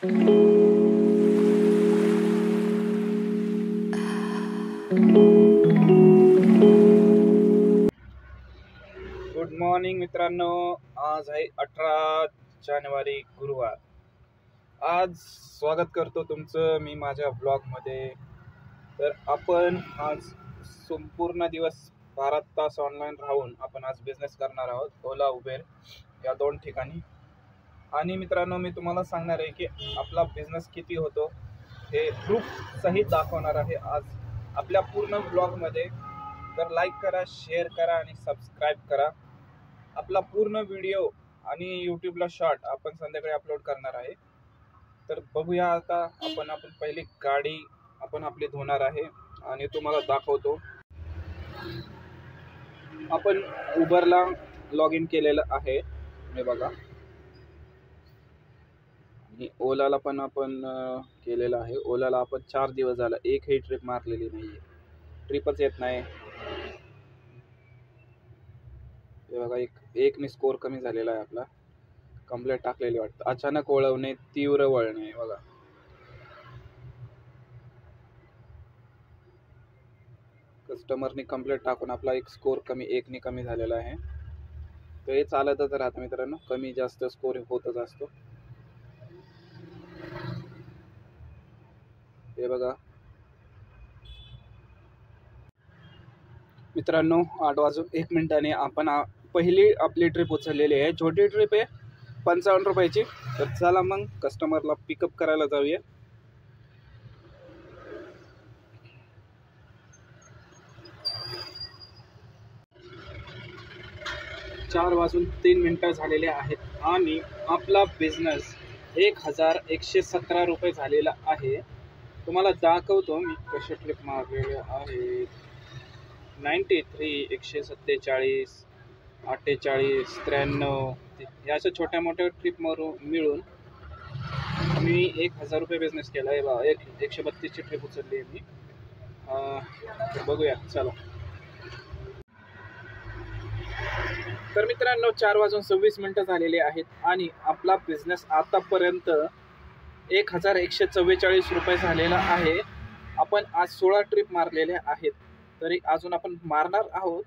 Good morning मित्रांनो. आज आहे 18 जानेवारी गुरुवार. आज स्वागत करतो तुमचं मी माझ्या ब्लॉगमध्ये. तर आपण आज संपूर्ण दिवस 12 तास ऑनलाईन राहून आपण आज बिझनेस करणार आहोत, ओला उबेर या 2 ठिकाणी. आणि मित्रांनो, मी तुम्हाला सांगणार आहे की आपला बिझनेस किती होतो हे प्रूफ सहित दाखवणार आहे आज आपल्या पूर्ण ब्लॉगमध्ये. तर लाईक करा, शेअर करा आणि सबस्क्राईब करा. आपला पूर्ण व्हिडिओ आणि यूट्यूबला शॉर्ट आपण संध्याकाळी अपलोड करणार आहे. तर बघूया आता आपण पहिली गाडी आपण आपली धुणार आहे आणि तुम्हाला दाखवतो. आपण उबरला लॉग इन केलेलं आहे, हे बघा. आणि ओलाला पण आपण केलेलं आहे. ओलाला आपण 4 दिवस झाला एकही ट्रिप मारलेली नाहीये, ट्रिपच येत नाही. हे बघा, एकने स्कोर कमी झालेला आहे आपला. कंप्लेंट टाकलेली वाटतं. अचानक वळवणे, तीव्र वळणे. बघा, कस्टमरनी कंप्लेंट टाकून आपला एक स्कोर एकने कमी झालेला आहे. तर हे चालतच राहतं मित्रांनो, कमी जास्त स्कोर होतच असतो. हे बघा मित्रांनो, 8:01 आपण पहिली आपली ट्रिप उचललेली आहे. छोटी ट्रिप आहे, 55 रुपयाची. तर चला मग कस्टमरला पिकअप करायला जाऊया. 4:03 झालेले आहेत आणि आपला बिझनेस 1117 रुपये झालेला आहे. तुम्हाला दाखवतो मी कसे ट्रिप मारलेले आहेत. 93, 147, 48, 93 या अशा छोट्या मोठ्या ट्रिप मिळून मी 1000 रुपये बिझनेस केला आहे बा. 132ची ट्रिप उचलली आहे मी. बघूया, चला. तर मित्रांनो, 4:26 झालेले आहेत आणि आपला बिझनेस आतापर्यंत 1144 रुपये झालेला आहे. आपण आज 16 ट्रिप मारलेल्या आहेत, तरी अजून आपण मारणार आहोत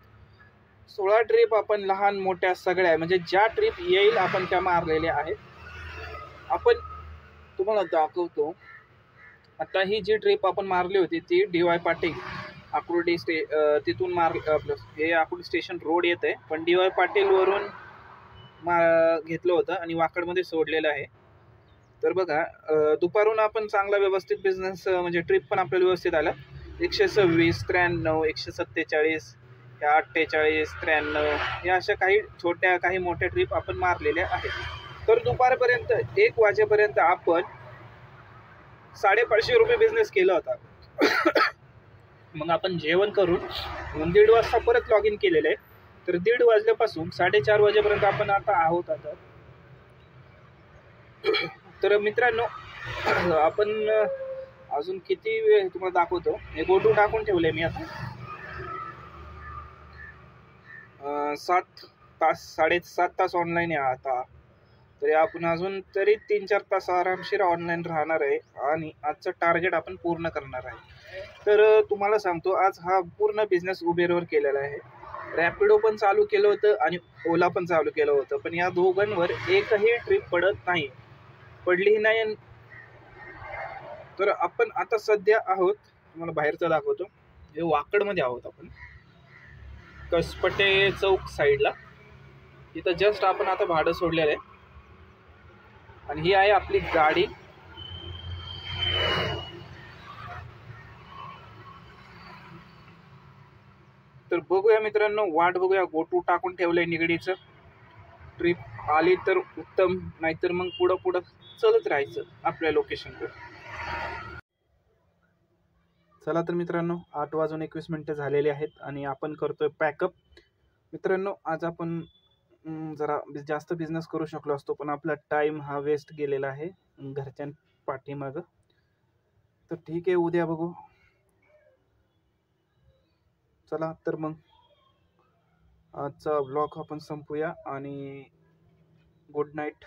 16 ट्रिप. आपण लहान मोठ्या सगळ्या, म्हणजे ज्या ट्रिप येईल आपण त्या मारलेल्या आहेत. आपण तुम्हाला दाखवतो. आता ही जी ट्रिप आपण मारली होती ती DY पाटील आकुर्डी तिथून हे आकुर्डी स्टेशन रोड येत आहे, पण DY पाटील वरून घेतलं होतं आणि वाकडमध्ये सोडलेलं आहे. तर बघा, दुपारून आपण चांगला व्यवस्थित बिझनेस, म्हणजे ट्रिप पण आपल्याला व्यवस्थित आला. 126, 93, 147, 48, 93 या अशा काही छोट्या काही मोठ्या ट्रिप आपण मारलेल्या आहेत. तर दुपारपर्यंत 1 वाजेपर्यंत आपण 550 रुपये बिझनेस केला होता. मग आपण जेवण करून 1:30 वाजता परत लॉग इन केलेलं आहे. तर 1:30 वाजल्यापासून 4:30 वाजेपर्यंत आपण आता आहोत. आता तर मित्रांनो, आपण अजून किती वेळ तुम्हाला दाखवतो. हे गोटू टाकून ठेवले मी आता. 7 तास ऑनलाईन आहे आता. तरी आपण अजून तरी 3-4 तास आरामशीर ऑनलाईन राहणार आहे आणि आजचं टार्गेट आपण पूर्ण करणार आहे. तर तुम्हाला सांगतो, आज हा पूर्ण बिझनेस उबेरवर केलेला आहे. रॅपिडो पण चालू केलं होतं आणि ओला पण चालू केलं होतं, पण या दोघांवर एकही ट्रिप पडलीही नाही. तर आपण आता सध्या आहोत, तुम्हाला बाहेरचं दाखवतो. हे वाकडमध्ये आहोत आपण, कसपटे चौक साईडला. इथं जस्ट आपण आता भाडं सोडलेलं आहे आणि ही आहे आपली गाडी. तर बघूया मित्रांनो, वाट बघूया. गोटू टाकून ठेवलंय निगडीचं. ट्रिप आली तर उत्तम, नाहीतर मग पुढं चलत राहायचं आपल्या लोकेशनवर. चला तर मित्रांनो, 8:21 झालेले आहेत आणि आपण करतोय पॅकअप. मित्रांनो, आज आपण जरा जास्त बिझनेस करू शकलो असतो, पण आपला टाइम हा वेस्ट गेलेला आहे घरच्या पाठीमागं. तर ठीक आहे, उद्या बघू. चला तर मग आजचा ब्लॉग आपण संपूया आणि गुड नाईट.